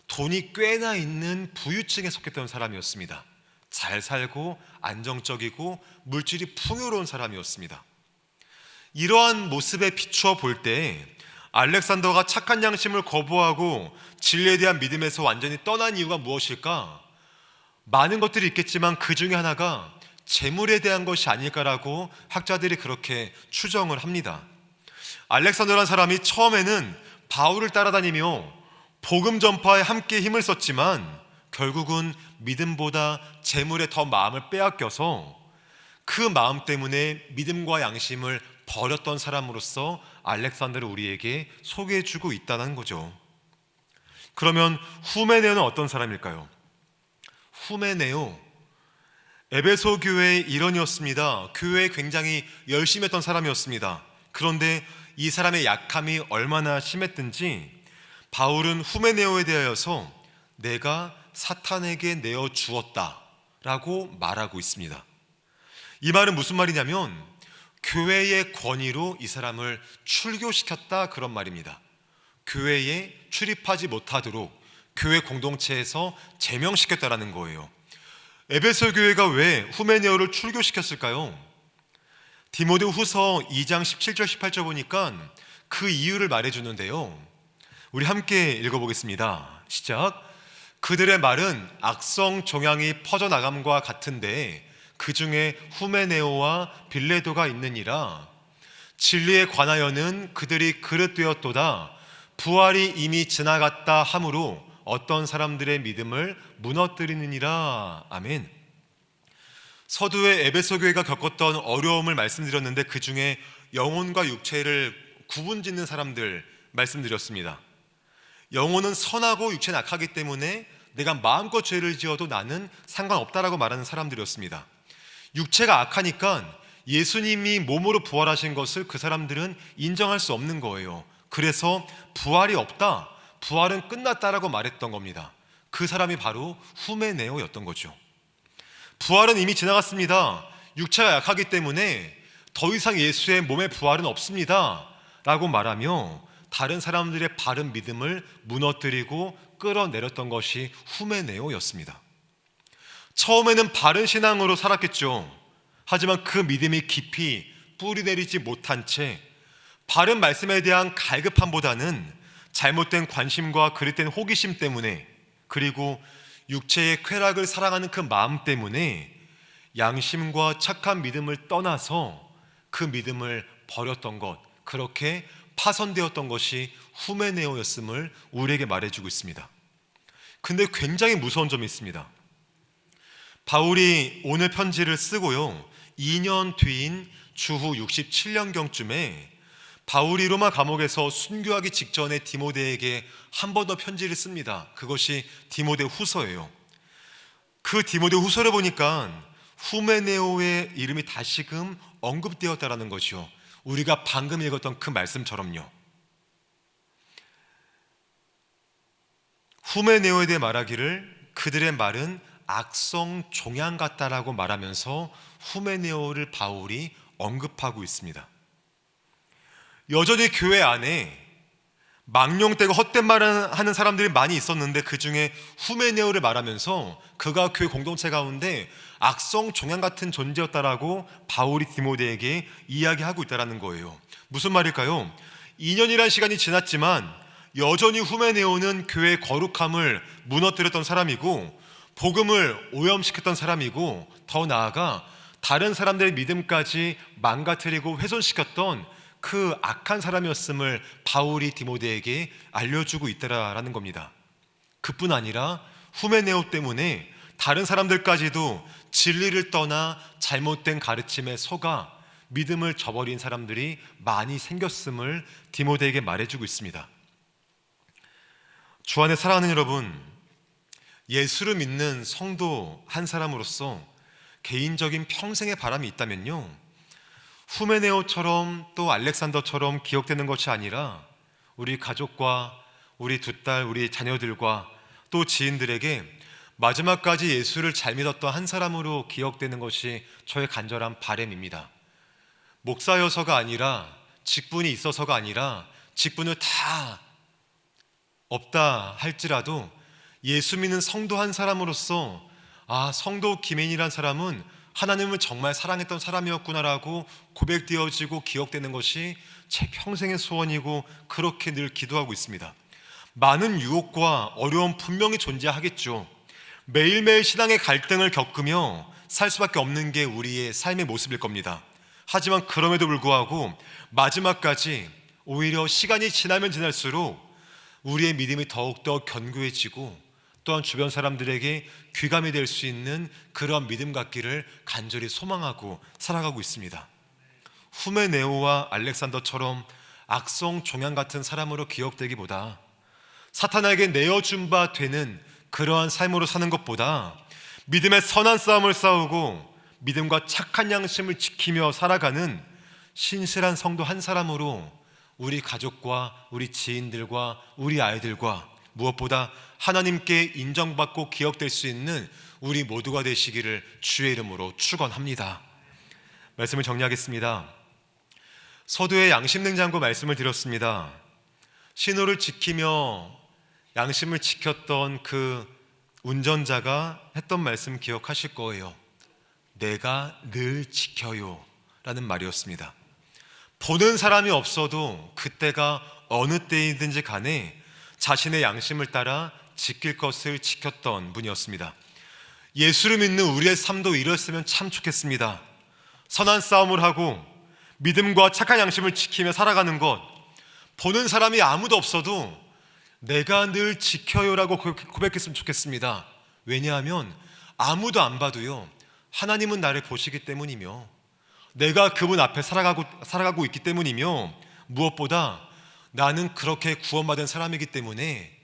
돈이 꽤나 있는 부유층에 속했던 사람이었습니다. 잘 살고 안정적이고 물질이 풍요로운 사람이었습니다. 이러한 모습에 비추어 볼 때 알렉산더가 착한 양심을 거부하고 진리에 대한 믿음에서 완전히 떠난 이유가 무엇일까? 많은 것들이 있겠지만 그 중에 하나가 재물에 대한 것이 아닐까라고 학자들이 그렇게 추정을 합니다. 알렉산더라는 사람이 처음에는 바울을 따라다니며 복음 전파에 함께 힘을 썼지만 결국은 믿음보다 재물에 더 마음을 빼앗겨서 그 마음 때문에 믿음과 양심을 버렸던 사람으로서 알렉산더를 우리에게 소개해주고 있다는 거죠. 그러면 후메네오는 어떤 사람일까요? 후메네오, 에베소 교회의 일원이었습니다. 교회에 굉장히 열심히 했던 사람이었습니다. 그런데 이 사람의 약함이 얼마나 심했든지 바울은 후메네오에 대하여서 내가 사탄에게 내어 주었다 라고 말하고 있습니다. 이 말은 무슨 말이냐면 교회의 권위로 이 사람을 출교시켰다, 그런 말입니다. 교회에 출입하지 못하도록 교회 공동체에서 제명시켰다라는 거예요. 에베소 교회가 왜 후메네오를 출교시켰을까요? 디모데 후서 2장 17절 18절 보니까 그 이유를 말해주는데요. 우리 함께 읽어보겠습니다. 시작. 그들의 말은 악성 종양이 퍼져나감과 같은데 그 중에 후메네오와 빌레도가 있느니라. 진리에 관하여는 그들이 그릇되었도다. 부활이 이미 지나갔다 하므로 어떤 사람들의 믿음을 무너뜨리느니라. 아멘. 서두에 에베소 교회가 겪었던 어려움을 말씀드렸는데 그 중에 영혼과 육체를 구분짓는 사람들 말씀드렸습니다. 영혼은 선하고 육체는 악하기 때문에 내가 마음껏 죄를 지어도 나는 상관없다라고 말하는 사람들이었습니다. 육체가 악하니까 예수님이 몸으로 부활하신 것을 그 사람들은 인정할 수 없는 거예요. 그래서 부활이 없다, 부활은 끝났다라고 말했던 겁니다. 그 사람이 바로 후메네오였던 거죠. 부활은 이미 지나갔습니다. 육체가 약하기 때문에 더 이상 예수의 몸의 부활은 없습니다 라고 말하며 다른 사람들의 바른 믿음을 무너뜨리고 끌어내렸던 것이 후메네오였습니다. 처음에는 바른 신앙으로 살았겠죠. 하지만 그 믿음이 깊이 뿌리내리지 못한 채 바른 말씀에 대한 갈급함보다는 잘못된 관심과 그릇된 호기심 때문에, 그리고 육체의 쾌락을 사랑하는 그 마음 때문에 양심과 착한 믿음을 떠나서 그 믿음을 버렸던 것, 그렇게 파손되었던 것이 후메네오였음을 우리에게 말해주고 있습니다. 근데 굉장히 무서운 점이 있습니다. 바울이 오늘 편지를 쓰고요, 2년 뒤인 주후 67년경쯤에 바울이 로마 감옥에서 순교하기 직전에 디모데에게 한 번 더 편지를 씁니다. 그것이 디모데 후서예요. 그 디모데 후서를 보니까 후메네오의 이름이 다시금 언급되었다라는 것이요, 우리가 방금 읽었던 그 말씀처럼요. 후메네오에 대해 말하기를 그들의 말은 악성 종양 같다라고 말하면서 후메네오를 바울이 언급하고 있습니다. 여전히 교회 안에 망령되고 헛된 말을 하는 사람들이 많이 있었는데 그 중에 후메네오를 말하면서 그가 교회 공동체 가운데 악성 종양 같은 존재였다라고 바울이 디모데에게 이야기하고 있다는 거예요. 무슨 말일까요? 2년이라는 시간이 지났지만 여전히 후메네오는 교회의 거룩함을 무너뜨렸던 사람이고 복음을 오염시켰던 사람이고 더 나아가 다른 사람들의 믿음까지 망가뜨리고 훼손시켰던 그 악한 사람이었음을 바울이 디모데에게 알려주고 있다라는 겁니다. 그뿐 아니라 후메네오 때문에 다른 사람들까지도 진리를 떠나 잘못된 가르침에 속아 믿음을 저버린 사람들이 많이 생겼음을 디모데에게 말해주고 있습니다. 주 안에 사랑하는 여러분, 예수를 믿는 성도 한 사람으로서 개인적인 평생의 바람이 있다면요, 후메네오처럼 또 알렉산더처럼 기억되는 것이 아니라 우리 가족과 우리 두 딸, 우리 자녀들과 또 지인들에게 마지막까지 예수를 잘 믿었던 한 사람으로 기억되는 것이 저의 간절한 바람입니다. 목사여서가 아니라, 직분이 있어서가 아니라, 직분을 다 없다 할지라도 예수 믿는 성도 한 사람으로서 성도 김혜인이란 사람은 하나님을 정말 사랑했던 사람이었구나라고 고백되어지고 기억되는 것이 제 평생의 소원이고 그렇게 늘 기도하고 있습니다. 많은 유혹과 어려움 분명히 존재하겠죠. 매일매일 신앙의 갈등을 겪으며 살 수밖에 없는 게 우리의 삶의 모습일 겁니다. 하지만 그럼에도 불구하고 마지막까지 오히려 시간이 지나면 지날수록 우리의 믿음이 더욱더 견고해지고 또한 주변 사람들에게 귀감이 될 수 있는 그러한 믿음 갖기를 간절히 소망하고 살아가고 있습니다. 후메네오와 알렉산더처럼 악성 종양 같은 사람으로 기억되기보다 사탄에게 내어준 바 되는 그러한 삶으로 사는 것보다 믿음의 선한 싸움을 싸우고 믿음과 착한 양심을 지키며 살아가는 신실한 성도 한 사람으로 우리 가족과 우리 지인들과 우리 아이들과 무엇보다 하나님께 인정받고 기억될 수 있는 우리 모두가 되시기를 주의 이름으로 축원합니다. 말씀을 정리하겠습니다. 서두에 양심냉장고 말씀을 드렸습니다. 신호를 지키며 양심을 지켰던 그 운전자가 했던 말씀 기억하실 거예요. 내가 늘 지켜요 라는 말이었습니다. 보는 사람이 없어도 그때가 어느 때이든지 간에 자신의 양심을 따라 지킬 것을 지켰던 분이었습니다. 예수를 믿는 우리의 삶도 이랬으면 참 좋겠습니다. 선한 싸움을 하고 믿음과 착한 양심을 지키며 살아가는 것, 보는 사람이 아무도 없어도 내가 늘 지켜요라고 고백했으면 좋겠습니다. 왜냐하면 아무도 안 봐도요, 하나님은 나를 보시기 때문이며 내가 그분 앞에 살아가고 있기 때문이며 무엇보다 나는 그렇게 구원받은 사람이기 때문에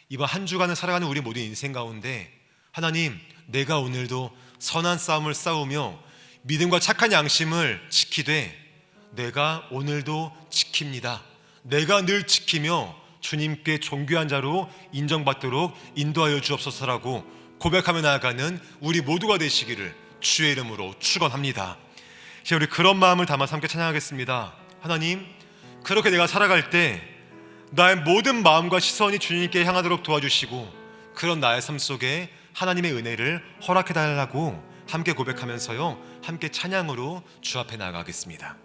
이번 한 주간을 살아가는 우리 모든 인생 가운데 하나님, 내가 오늘도 선한 싸움을 싸우며 믿음과 착한 양심을 지키되 내가 오늘도 지킵니다. 내가 늘 지키며 주님께 존귀한 자로 인정받도록 인도하여 주옵소서라고 고백하며 나아가는 우리 모두가 되시기를 주의 이름으로 축원합니다. 이제 우리 그런 마음을 담아서 함께 찬양하겠습니다. 하나님, 그렇게 내가 살아갈 때 나의 모든 마음과 시선이 주님께 향하도록 도와주시고 그런 나의 삶 속에 하나님의 은혜를 허락해달라고 함께 고백하면서요, 함께 찬양으로 주 앞에 나아가겠습니다.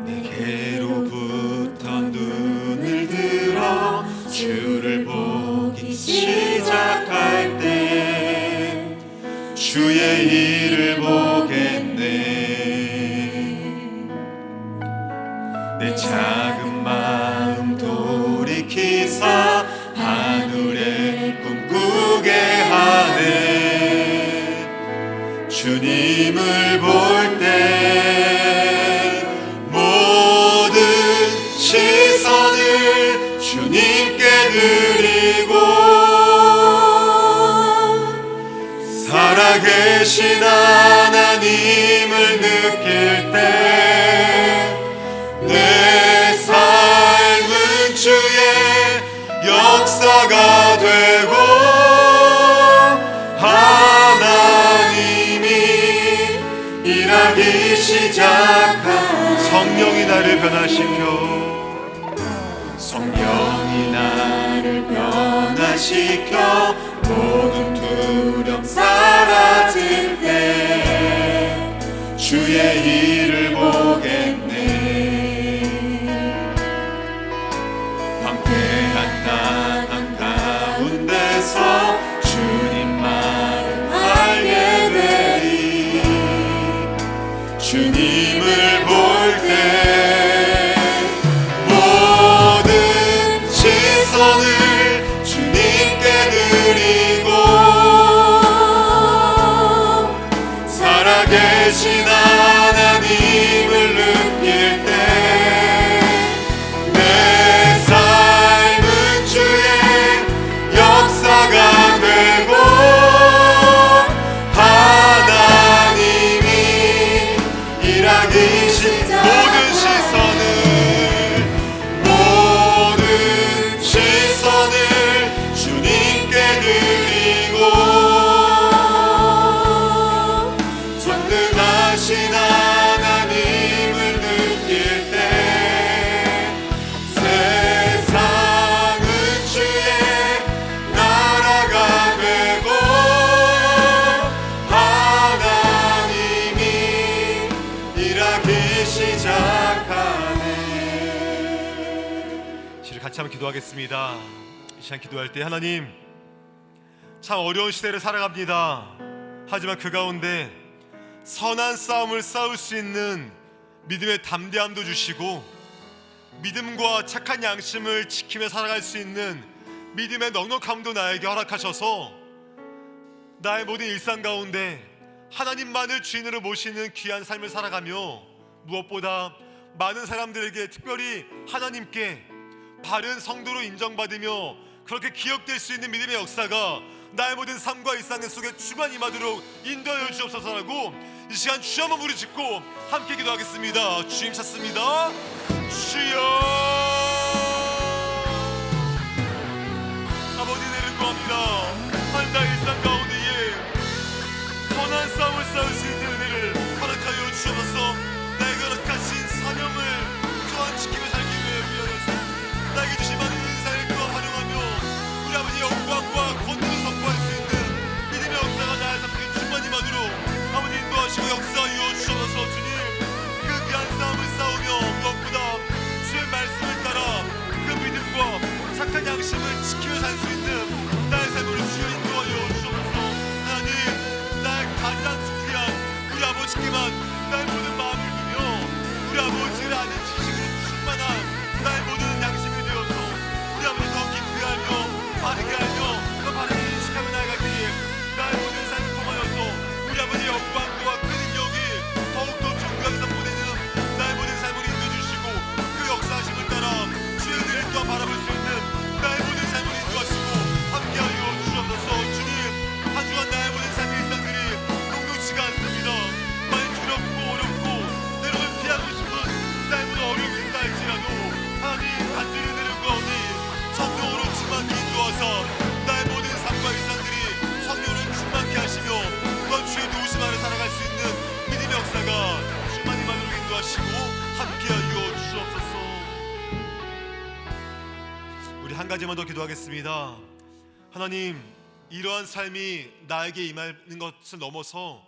내게로부터 눈을 들어 주를 보기 시작할 때 주의 내 작은 마음 돌이키사 하늘에 꿈꾸게 하네. 주님을 볼 때 모든 시선을 주님께 드리고 살아계신 하나님을 느낄 때 내 삶은 주의 역사가 되고 하나님이 일하기 시작한 성령이 나를 변화시켜 성령이 나를 변화시켜 모든 두려움 사라질 때 주의 일을 보겠네. 황폐한 땅 한가운데서 주님만을 알게 되리. 주님을 볼 때 모든 시선을 주님께 드리고 살아계신 하나님을 느낄 때 내 삶은 주의 역사가 되고 하나님이 일하기 시작 모든 시선을 주님께 드리고 전능하신 하나님을 느낄 때 세상은 주의 나라가 되고 하나님이 일하기 시작하네. 시를 같이 한번 기도하겠습니다. 이 시간 기도할 때 하나님 참 어려운 시대를 살아갑니다. 하지만 그 가운데 선한 싸움을 싸울 수 있는 믿음의 담대함도 주시고 믿음과 착한 양심을 지키며 살아갈 수 있는 믿음의 넉넉함도 나에게 허락하셔서 나의 모든 일상 가운데 하나님만을 주인으로 모시는 귀한 삶을 살아가며 무엇보다 많은 사람들에게 특별히 하나님께 바른 성도로 인정받으며 그렇게 기억될 수 있는 믿음의 역사가 나의 모든 삶과 일상 속에 주만 임하도록 인도하여 주옵소서라고 이 시간 주여 한번 부르짖고 함께 기도하겠습니다. 주님 찾습니다. 주여 아버지 내를 구합니다. 한 나의 일상 가운데에 선한 싸움을 싸울 수 있는 은혜를 허락하여 주셔서 나에게 허락하신 사명을 또한 지키며 살기 위하여서 나에게 주신 많은 은사를 또한 활용하며 우리 아버지의 영광과 권능을 선포할 수 있는 믿음의 역사가 나의 삶에 충만히 임하도록 아버지 인도하시고 역사하여 주셔서 주님 그 귀한 싸움을 싸우며 무엇보다 주의 말씀을 따라 그 믿음과 착한 양심을 지키며 살 수 있는 나의 삶으로 주여 인도하여 주셔서 하나님 나의 가장 귀한 우리 아버지께만 나의 모든 마음을 두며 우리 아버지를 아는 지식으로 충만한 나의 모든 양심이 되어서 우리 아버지 더 깊게 알며 바르게 알며 더 바르게 인식하며 나아가기에 나의 모든 삶을 통하여서 우리 아버지의 영광과 그 능력이 더욱더 존귀하게 선포되는 나의 모든 삶을 인도해주시고 그 역사하심을 따라 주의 은혜를 또한 바라볼 수 있는 나의 모든 삶을 인도하시고 함께하여 주옵소서. 주님 한 주간 나의 모든 삶의 일상들이 녹록지가 않습니다. 많이 두렵고 어렵고 내려를 피하고 싶은 나의 모든 어려움이 있다 할지라도 하나님 간절히 은혜를 구하오니 성령으로 충만케 인도하사 나의 모든 삶과 일상들이 성령으로 충만케 하시며 또한 주의 도우심 아래 살아갈 수 있는 믿음의 역사가 충만히 만으로 인도하시고 함께하여 주옵소서. 우리 한 가지만 더 기도하겠습니다. 하나님 이러한 삶이 나에게 임하는 것을 넘어서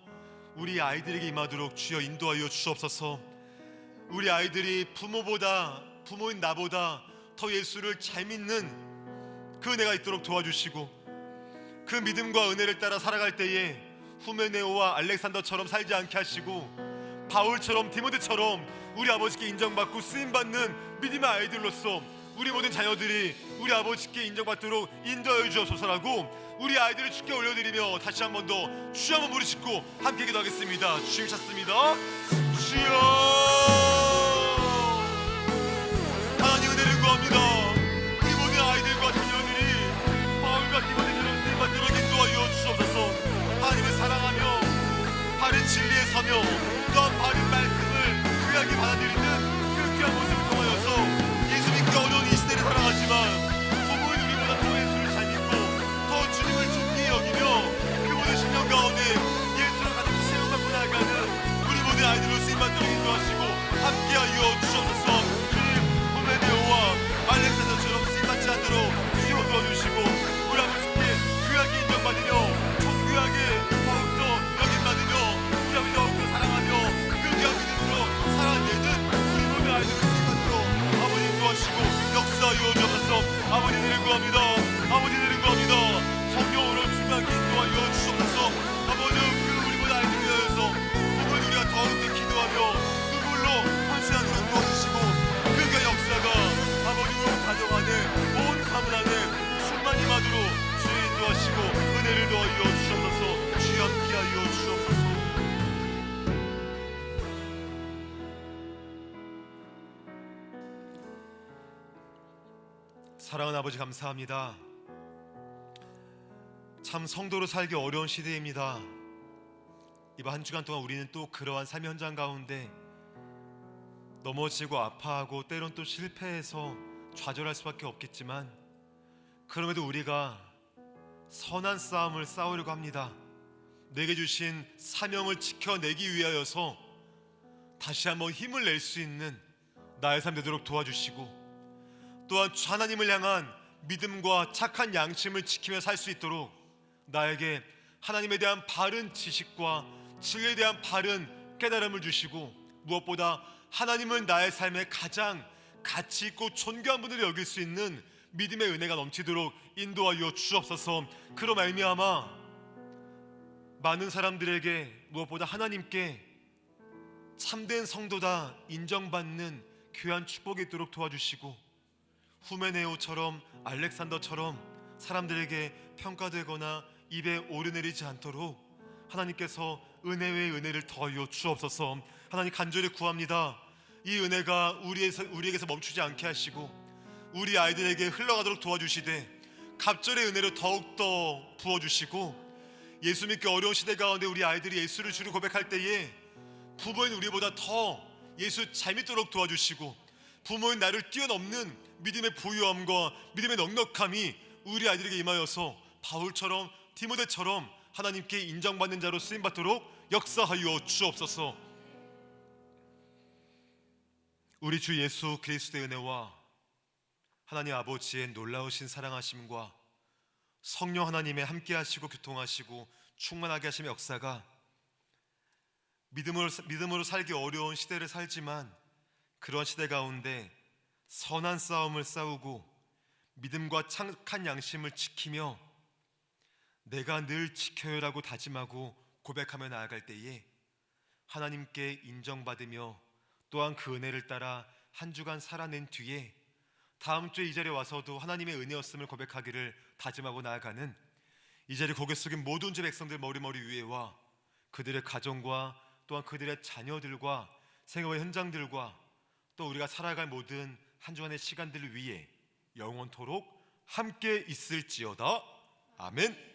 우리 아이들에게 임하도록 주여 인도하여 주옵소서. 우리 아이들이 부모인 나보다 더 예수를 잘 믿는 그 은혜가 있도록 도와주시고 그 믿음과 은혜를 따라 살아갈 때에 후메네오와 알렉산더처럼 살지 않게 하시고 바울처럼 디모데처럼 우리 아버지께 인정받고 쓰임받는 믿음의 아이들로서 우리 모든 자녀들이 우리 아버지께 인정받도록 인도하여 주옵소서라고 우리 아이들을 주께 올려드리며 다시 한 번 더 주여 한번 부르짖고 함께 기도하겠습니다. 주님 찾습니다. 주여, 하나님 은혜를 구합니다. 우리 모든 아이들과 자녀들이 바울과 디모데처럼 쓰임받도록 인도하여 주옵소서. 하나님을 사랑하며 바른 진리에 서며 또한 바른 말씀을 귀하게 받아들이는 그 귀한 모습을 통하여서 예수 믿기 어려운 이 시대를 살아가지만 부모인 우리보다 더 예수를 잘 믿고 더 주님을 존귀히 여기며 그 모든 신령 가운데 예수를 가득 채워갖고 나아가는 우리 모든 아이들로 쓰임받도록 인도하시고 함께하여 주옵소서. 주님, 후메네오와 알렉산더처럼 쓰임받지 않도록 주여 도와주시고 우리 아버지께 귀하게 인정받으며 존귀하게 더욱더 여김받으며 우리 아버지 더욱더 사랑하며 그 귀한 믿음으로 살아내는 우리 모든 아이들을 쓰임받도록 아버지 인도하시고 역사하여 주옵소서. 아버지들을 구합니다. 아버지들을 구합니다. 성령으로 중요하게 인도하여 주옵소서. 아버지 그 우리 모든 아이들을 위하여서 부모님 우리가 더욱더 기도하며 눈물로 헌신하도록 도와주시고 그 귀한 역사가 아버지 우리 가정 안에 온 가문 안에 충만히 마도록 주의 인도하시고 은혜를 더하여 주옵소서. 주여 함께하여 주옵소서. 사랑하는 아버지 감사합니다. 참 성도로 살기 어려운 시대입니다. 이번 한 주간 동안 우리는 또 그러한 삶의 현장 가운데 넘어지고 아파하고 때론 또 실패해서 좌절할 수밖에 없겠지만 그럼에도 우리가 선한 싸움을 싸우려고 합니다. 내게 주신 사명을 지켜내기 위하여서 다시 한번 힘을 낼 수 있는 나의 삶 되도록 도와주시고 또한 하나님을 향한 믿음과 착한 양심을 지키며 살 수 있도록 나에게 하나님에 대한 바른 지식과 진리에 대한 바른 깨달음을 주시고 무엇보다 하나님을 나의 삶에 가장 가치 있고 존귀한 분으로 여길 수 있는 믿음의 은혜가 넘치도록 인도하여 주옵소서. 그로 말미암아 많은 사람들에게 무엇보다 하나님께 참된 성도다 인정받는 귀한 축복이 있도록 도와주시고 후메네오처럼 알렉산더처럼 사람들에게 평가되거나 입에 오르내리지 않도록 하나님께서 은혜 외에 은혜를 더하여 주옵소서. 하나님 간절히 구합니다. 이 은혜가 우리에게서 멈추지 않게 하시고 우리 아이들에게 흘러가도록 도와주시되 갑절의 은혜로 더욱더 부어주시고 예수 믿기 어려운 시대 가운데 우리 아이들이 예수를 주로 고백할 때에 부모인 우리보다 더 예수 잘 믿도록 도와주시고 부모인 나를 뛰어넘는 믿음의 보유함과 믿음의 넉넉함이 우리 아이들에게 임하여서 바울처럼 디모데처럼 하나님께 인정받는 자로 쓰임받도록 역사하여 주옵소서. 우리 주 예수 그리스도의 은혜와 하나님 아버지의 놀라우신 사랑하심과 성령 하나님의 함께하시고 교통하시고 충만하게 하심의 역사가 믿음으로 살기 어려운 시대를 살지만 그런 시대 가운데 선한 싸움을 싸우고 믿음과 착한 양심을 지키며 내가 늘 지켜요라고 다짐하고 고백하며 나아갈 때에 하나님께 인정받으며 또한 그 은혜를 따라 한 주간 살아낸 뒤에 다음 주에 이 자리에 와서도 하나님의 은혜였음을 고백하기를 다짐하고 나아가는 이 자리 고개 숙인 모든 주 백성들 머리머리 위에와 그들의 가정과 또한 그들의 자녀들과 생애의 현장들과 또 우리가 살아갈 모든 한 주간의 시간들 위에 영원토록 함께 있을지어다. 아멘.